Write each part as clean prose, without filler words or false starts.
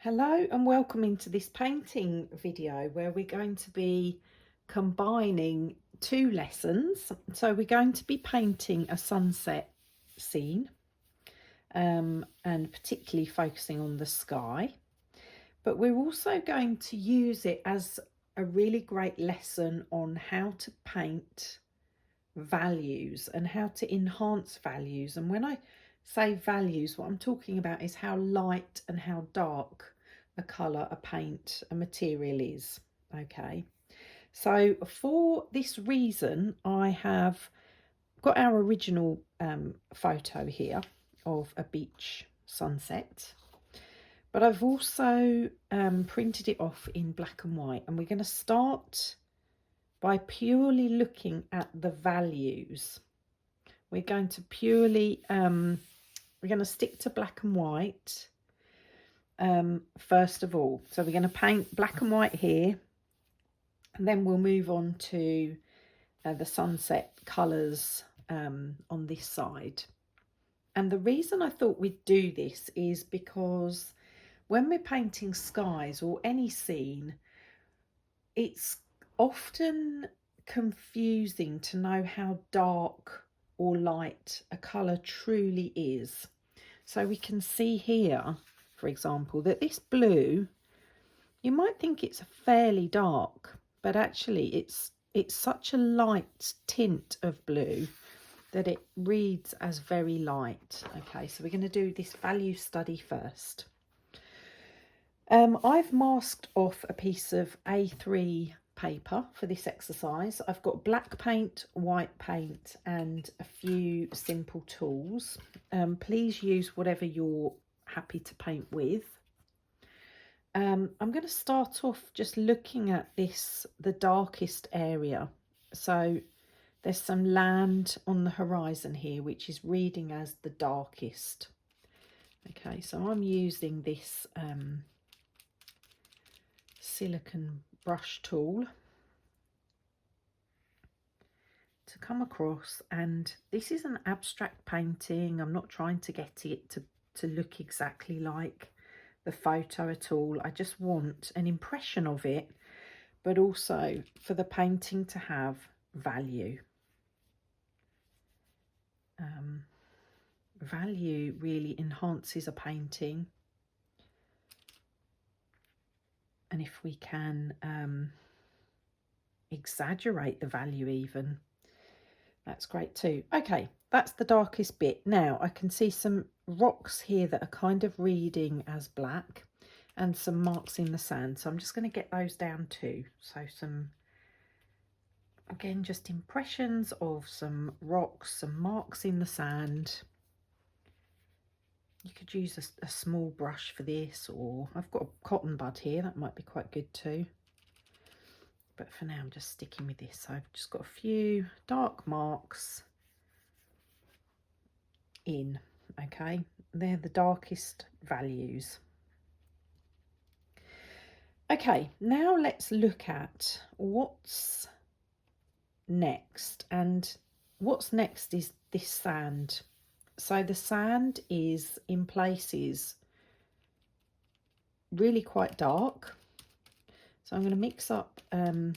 Hello and welcome into this painting video where we're going to be combining two lessons. So we're going to be painting a sunset scene and particularly focusing on the sky. But we're also going to use it as a really great lesson on how to paint values and how to enhance values. And when I say values, what I'm talking about is how light and how dark a colour, a paint, a material is. Okay, so for this reason I have got our original photo here of a beach sunset, but I've also printed it off in black and white, and we're going to start by purely looking at the values. We're going to purely we're going to stick to black and white first of all. So we're going to paint black and white here, and then we'll move on to the sunset colours on this side. And the reason I thought we'd do this is because when we're painting skies or any scene, it's often confusing to know how dark or light a colour truly is. So we can see here, for example, that this blue, you might think it's fairly dark, but actually it's such a light tint of blue that it reads as very light. Okay, so we're going to do this value study first. I've masked off a piece of A3 paper for this exercise. I've got black paint, white paint and a few simple tools. Please use whatever you're happy to paint with. I'm going to start off just looking at the darkest area. So there's some land on the horizon here which is reading as the darkest. Okay, so I'm using this silicone brush tool to come across, and this is an abstract painting. I'm not trying to get it to look exactly like the photo at all. I just want an impression of it, but also for the painting to have value. Value really enhances a painting, and if we can exaggerate the value even, that's great too. Okay, that's the darkest bit. Now I can see some rocks here that are kind of reading as black and some marks in the sand, so I'm just going to get those down too. So some, again, just impressions of some rocks, some marks in the sand. You could use a small brush for this, or I've got a cotton bud here, that might be quite good too. But for now I'm just sticking with this. So I've just got a few dark marks in. Okay, they're the darkest values. Okay, now let's look at what's next, and what's next is this sand. So the sand is in places really quite dark, so I'm going to mix up a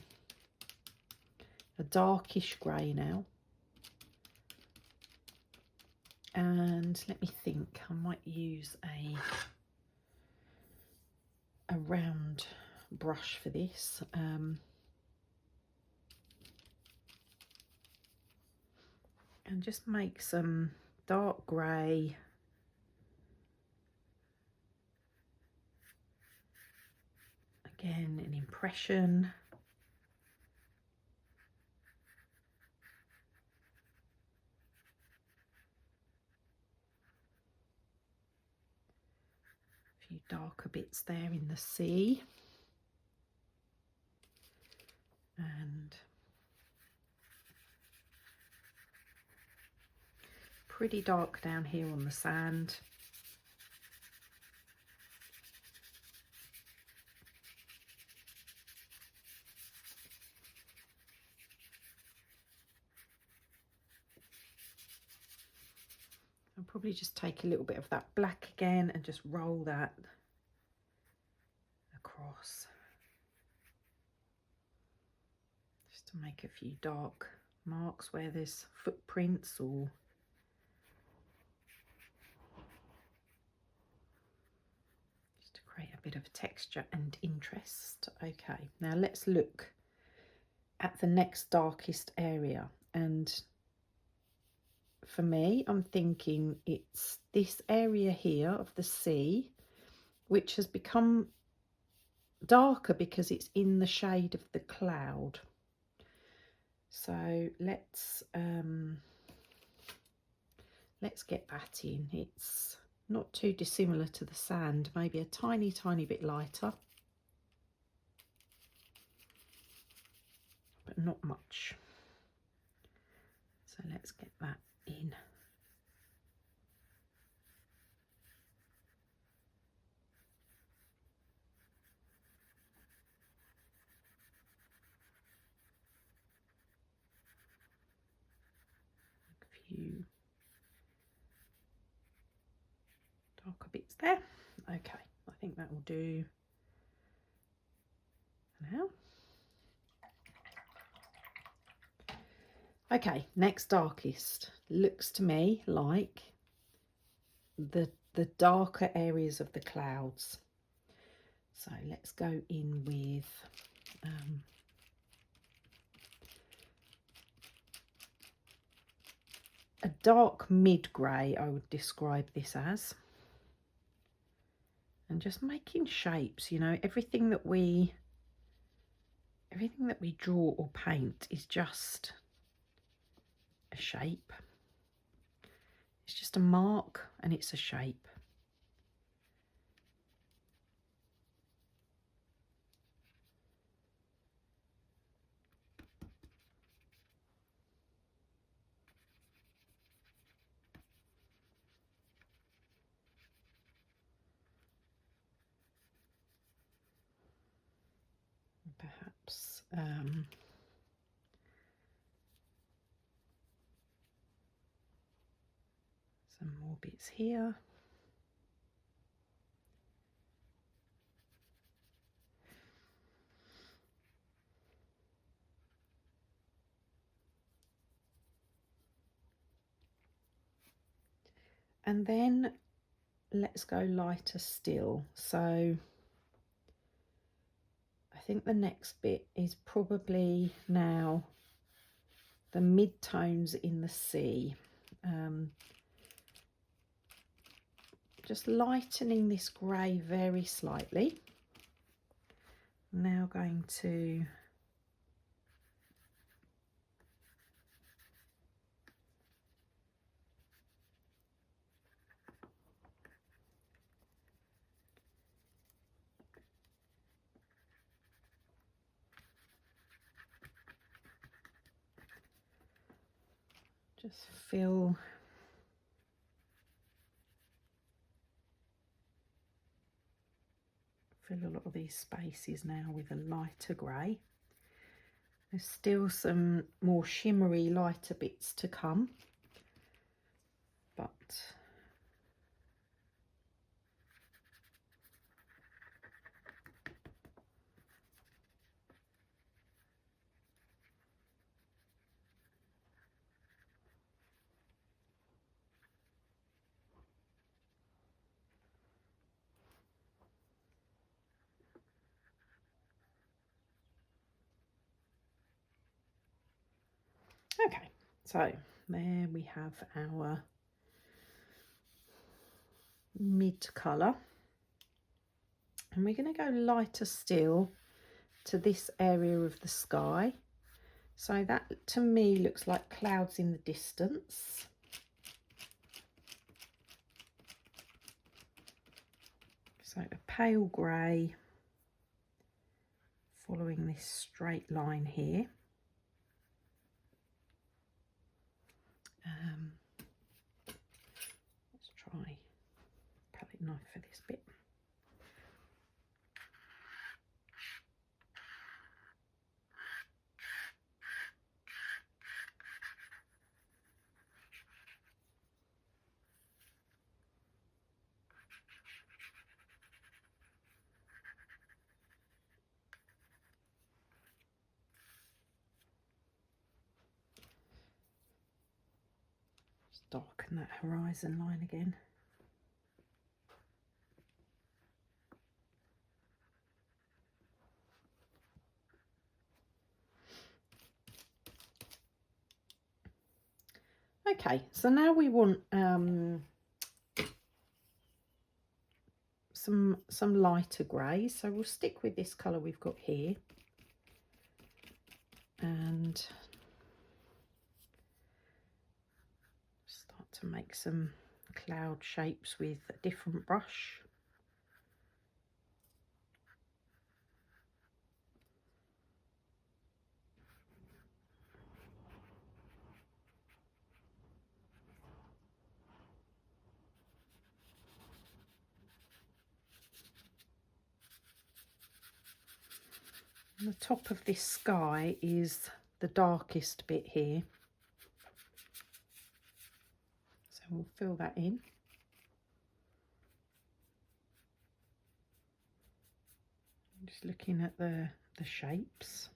darkish grey now. And let me think, I might use a round brush for this. And just make some dark grey. Again, an impression. A few darker bits there in the sea. And pretty dark down here on the sand. I'll probably just take a little bit of that black again and just roll that across, just to make a few dark marks where there's footprints, or just to create a bit of texture and interest. Okay, now let's look at the next darkest area, and for me, I'm thinking it's this area here of the sea, which has become darker because it's in the shade of the cloud. So let's get that in. It's not too dissimilar to the sand, maybe a tiny bit lighter, but not much. So let's get that in. A few darker bits there. Okay, I think that will do now. Okay, next darkest. Looks to me like the darker areas of the clouds. So let's go in with a dark mid-grey, I would describe this as. And just making shapes, you know, everything that we draw or paint is just a shape. It's just a mark and it's a shape. Perhaps some more bits here. And then let's go lighter still. So I think the next bit is probably now the mid-tones in the sea. Just lightening this grey very slightly. Now going to just fill a lot of these spaces now with a lighter grey. There's still some more shimmery lighter bits to come, but okay, so there we have our mid colour, and we're going to go lighter still to this area of the sky. So that to me looks like clouds in the distance. So a pale grey following this straight line here. Let's try palette knife for this bit. Darken that horizon line again. Okay, so now we want some lighter greys, so we'll stick with this colour we've got here and start to make some cloud shapes with a different brush. And the top of this sky is the darkest bit here, so we'll fill that in. Just looking at the shapes.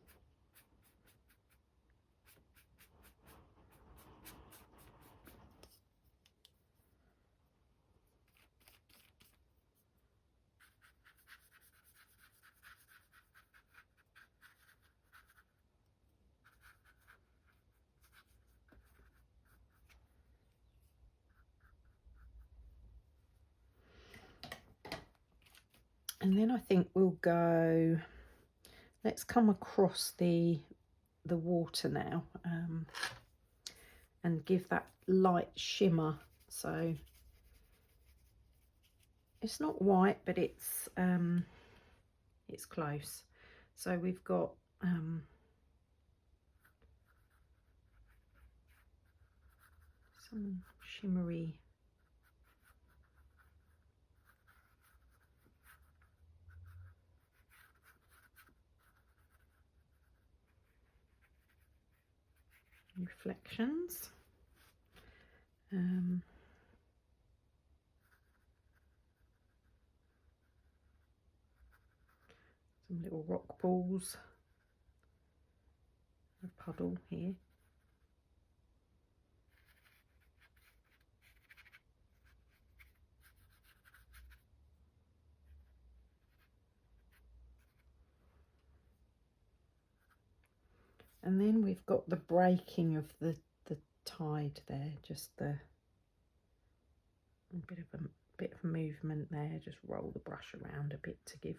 And then I think we'll go, let's come across the water now and give that light shimmer. So it's not white, but it's close. So we've got some shimmery reflections. Some little rock pools, a puddle here. And then we've got the breaking of the tide there, just a bit of movement there, just roll the brush around a bit to give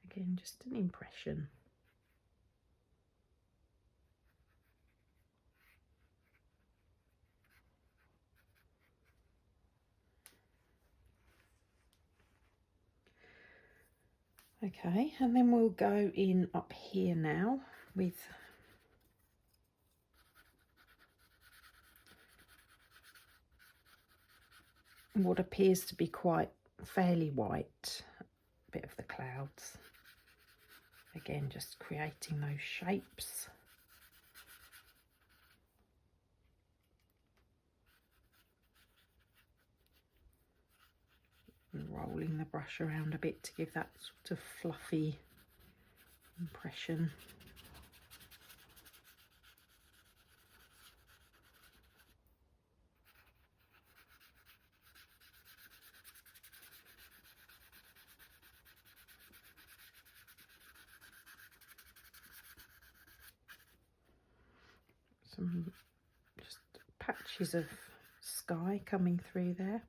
again just an impression. Okay, and then we'll go in up here now with what appears to be quite fairly white bit of the clouds. Again, just creating those shapes. And rolling the brush around a bit to give that sort of fluffy impression. Some just patches of sky coming through there.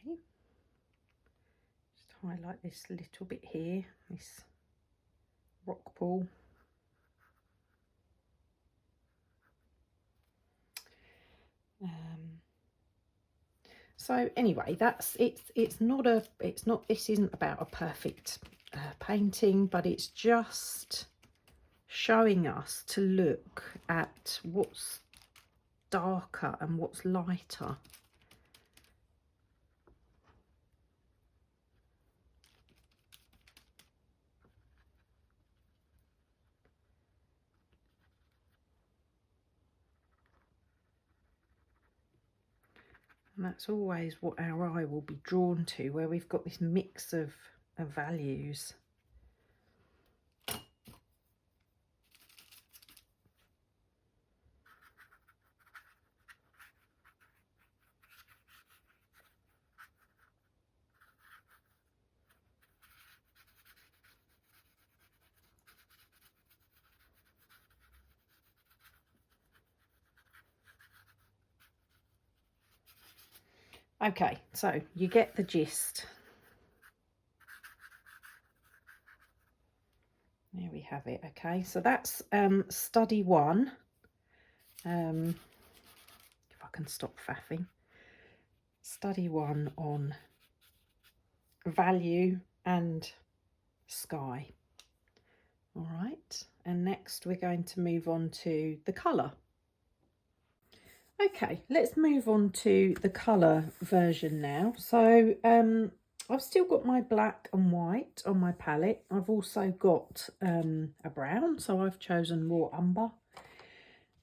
Okay, just highlight this little bit here, this rock pool. So anyway, that's it's not this isn't about a perfect painting, but it's just showing us to look at what's darker and what's lighter. And that's always what our eye will be drawn to, where we've got this mix of values. Okay, so you get the gist. There we have it. Okay, so that's study 1. If I can stop faffing. Study 1 on value and sky. All right, and next we're going to move on to the colour. Okay, let's move on to the colour version now. So I've still got my black and white on my palette. I've also got a brown, so I've chosen raw umber.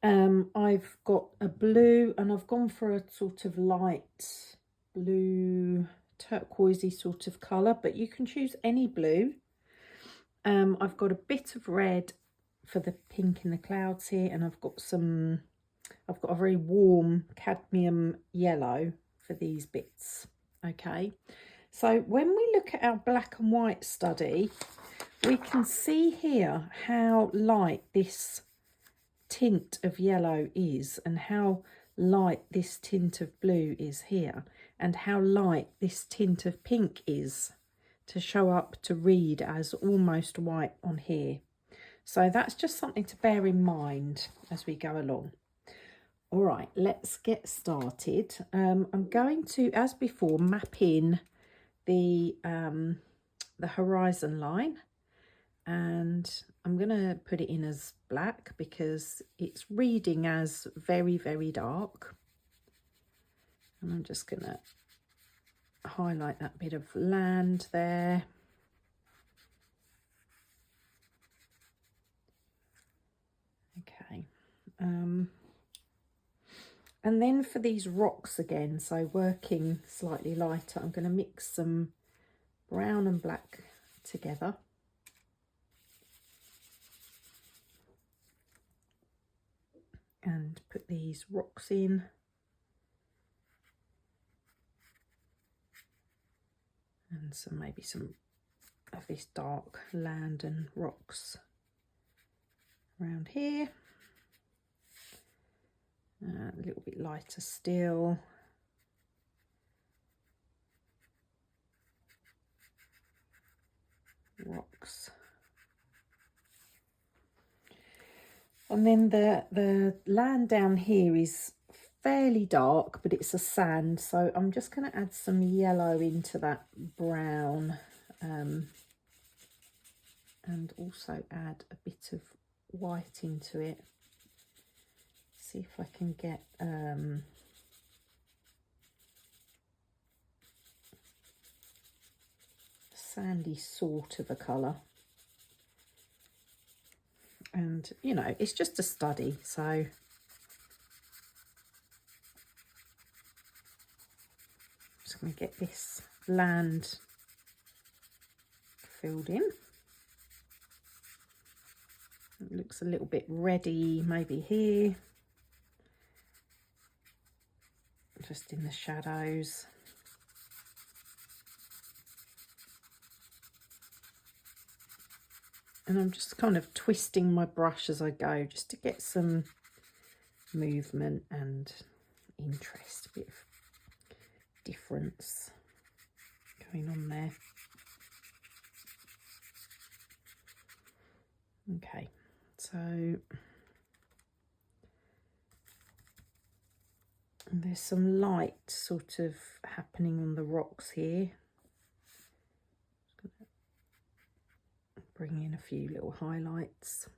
I've got a blue, and I've gone for a sort of light blue, turquoisey sort of colour, but you can choose any blue. I've got a bit of red for the pink in the clouds here, and I've got a very warm cadmium yellow for these bits. Okay, so when we look at our black and white study, we can see here how light this tint of yellow is, and how light this tint of blue is here, and how light this tint of pink is to show up to read as almost white on here. So that's just something to bear in mind as we go along. All right, let's get started. I'm going to, as before, map in the horizon line, and I'm going to put it in as black because it's reading as very, very dark. And I'm just going to highlight that bit of land there. Okay. And then for these rocks again, so working slightly lighter, I'm going to mix some brown and black together. And put these rocks in. And maybe some of this dark land and rocks around here. A little bit lighter still. Rocks. And then the land down here is fairly dark, but it's a sand, so I'm just going to add some yellow into that brown, and also add a bit of white into it. See if I can get sandy sort of a colour. And you know, it's just a study, so just going to get this land filled in. It looks a little bit reddy maybe here, just in the shadows. And I'm just kind of twisting my brush as I go, just to get some movement and interest, a bit of difference. going on there. Okay, so there's some light sort of happening on the rocks here. Bring in a few little highlights.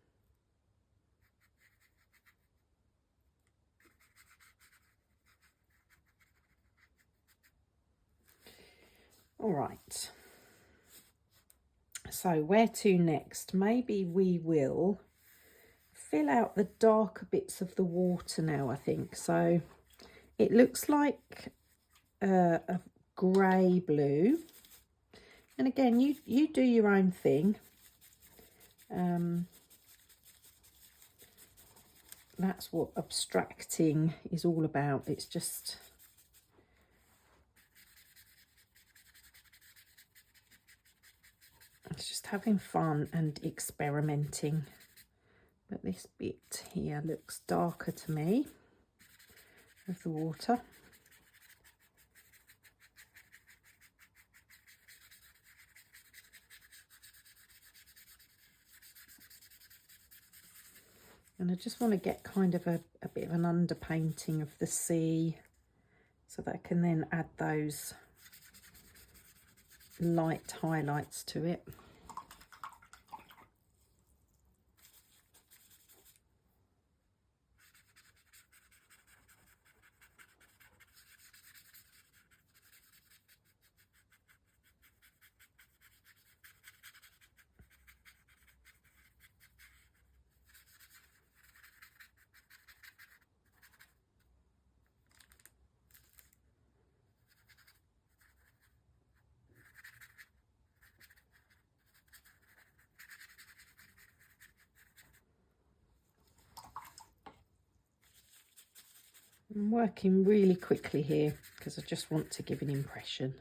All right, so where to next? Maybe we will fill out the darker bits of the water now, I think. So it looks like a grey blue. And again, you do your own thing. That's what abstracting is all about. It's just having fun and experimenting. But this bit here looks darker to me of the water. And I just want to get kind of a bit of an underpainting of the sea so that I can then add those light highlights to it. I'm working really quickly here because I just want to give an impression.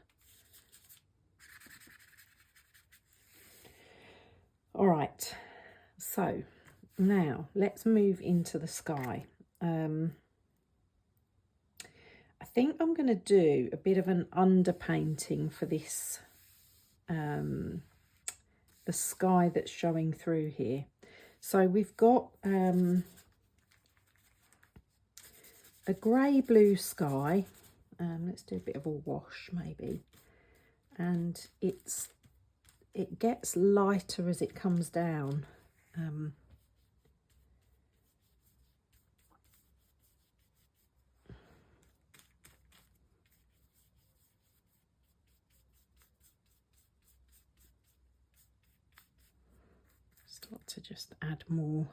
All right, so now let's move into the sky. I think I'm going to do a bit of an underpainting for this, the sky that's showing through here. So we've got a grey blue sky. Let's do a bit of a wash maybe, and it gets lighter as it comes down. Start to just add more.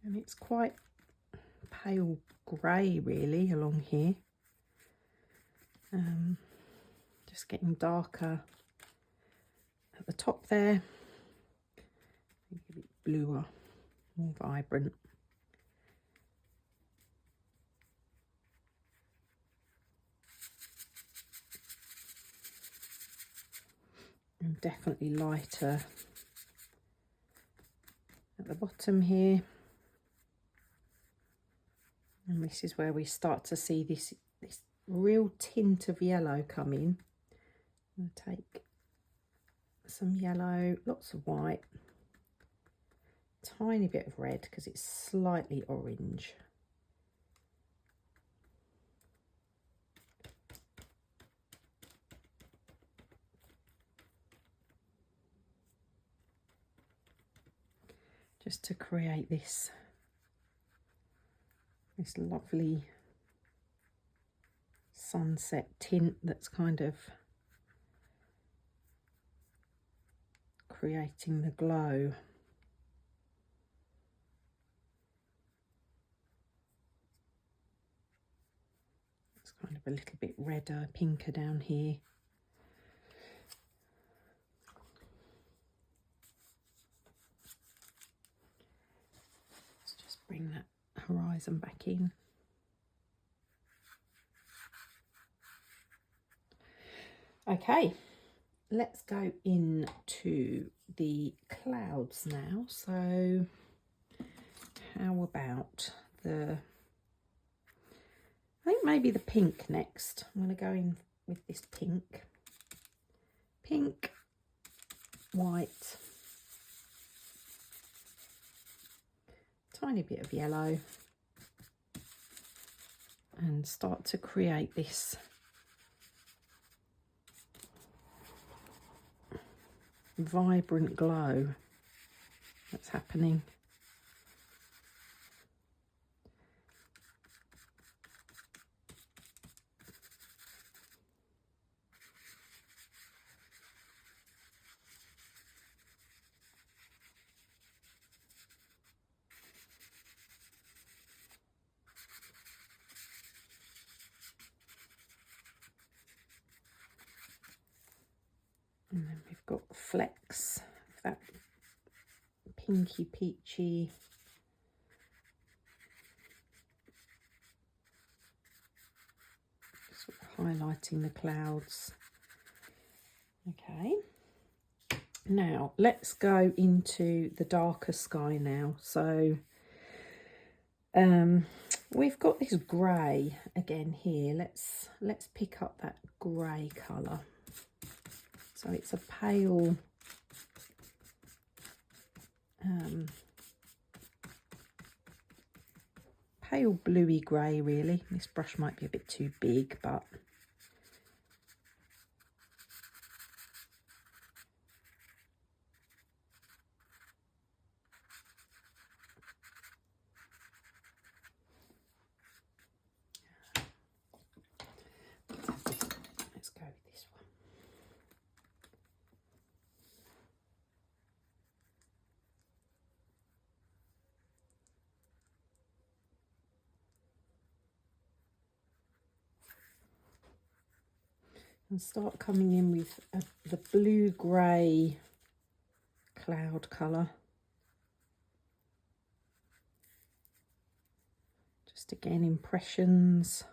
And it's quite pale grey really along here. Just getting darker at the top there, maybe a bit bluer, more vibrant. And definitely lighter at the bottom here. And this is where we start to see this real tint of yellow come in. I'm going to take some yellow, lots of white, tiny bit of red because it's slightly orange. Just to create this lovely sunset tint that's kind of creating the glow. It's kind of a little bit redder, pinker down here. Let's just bring that horizon back in. Okay, let's go into the clouds now. So how about I think maybe the pink next. I'm going to go in with this pink, white, tiny bit of yellow, and start to create this vibrant glow that's happening. And then we've got flecks of that pinky peachy sort of highlighting the clouds. Okay, now let's go into the darker sky now. So we've got this grey again here. Let's pick up that grey colour. So it's a pale pale bluey grey really. This brush might be a bit too big, but let's go with this one. And start coming in with the blue-grey cloud colour. Just again, impressions.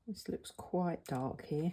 This looks quite dark here.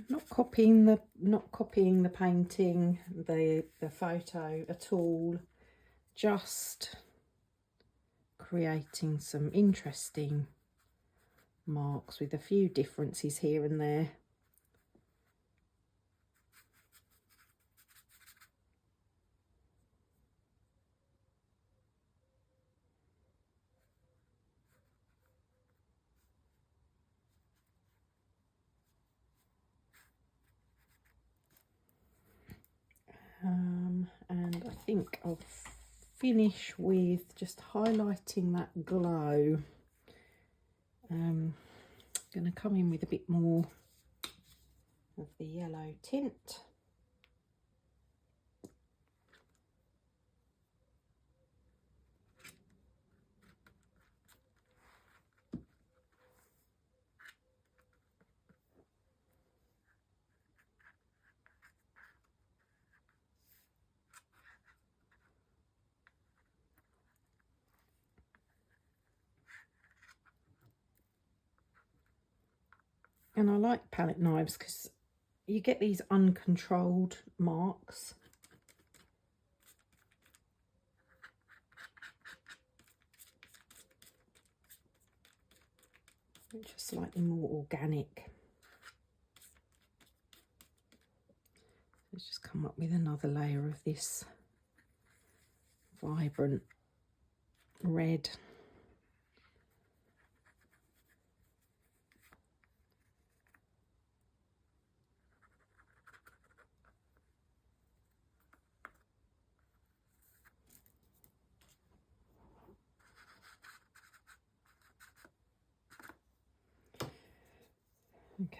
Not copying the painting, the photo at all, just creating some interesting marks with a few differences here and there. And I think I'll finish with just highlighting that glow. Going to come in with a bit more of the yellow tint. And I like palette knives because you get these uncontrolled marks. which are slightly more organic. Let's just come up with another layer of this vibrant red.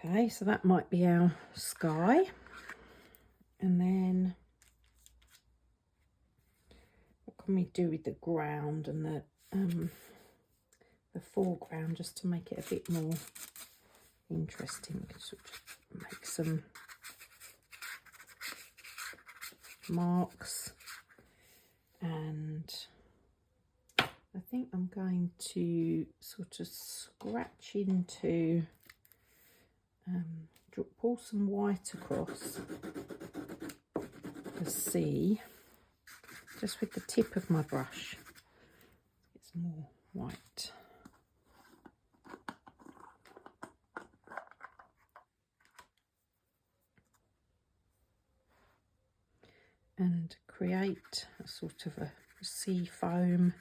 Okay, so that might be our sky. And then what can we do with the ground and the foreground, just to make it a bit more interesting? We can sort of make some marks, and I think I'm going to sort of scratch into, pour some white across the sea, just with the tip of my brush. Get some more white. And create a sort of a sea foam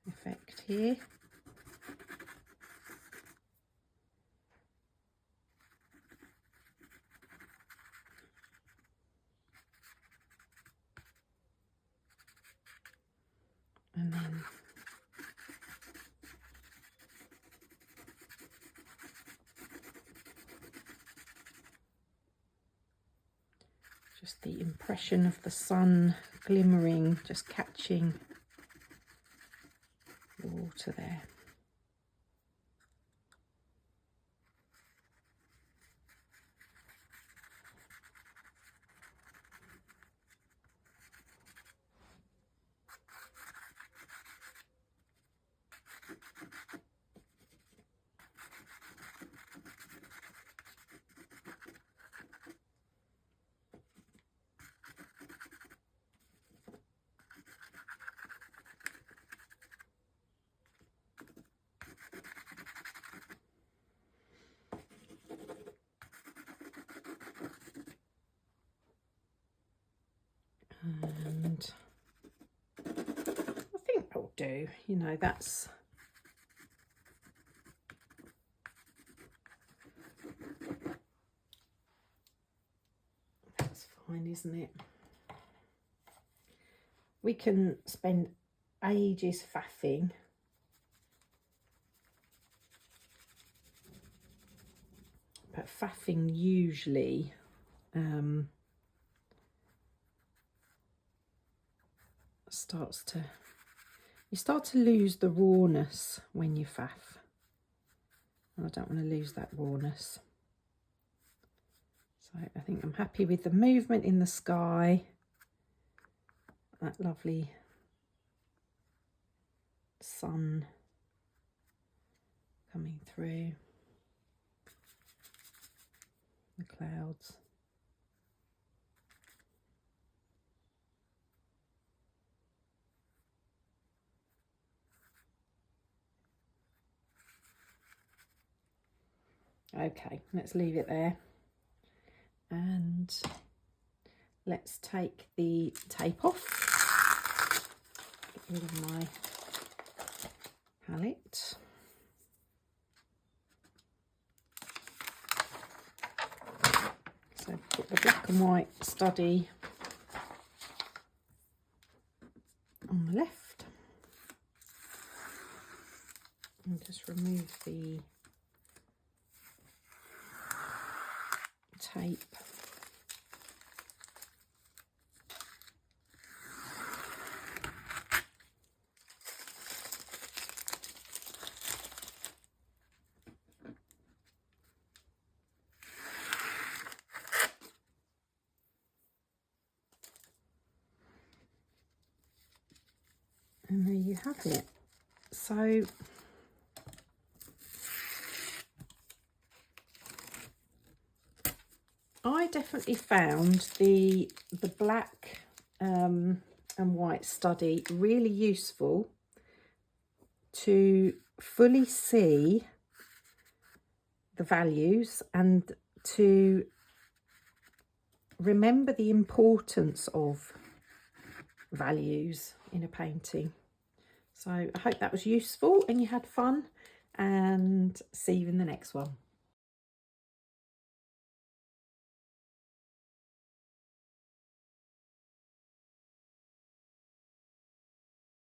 effect here. And then just the impression of the sun glimmering, just catching the water there. And I think that'll do, you know, that's fine, isn't it? We can spend ages faffing, but faffing usually you start to lose the rawness when you faff. And I don't want to lose that rawness. So I think I'm happy with the movement in the sky, that lovely sun coming through the clouds. Okay, let's leave it there, and let's take the tape off. Get rid of my palette. So put the black and white study on the left, and just remove the tape. And there you have it. So I definitely found the black and white study really useful to fully see the values and to remember the importance of values in a painting. So I hope that was useful and you had fun, and see you in the next one.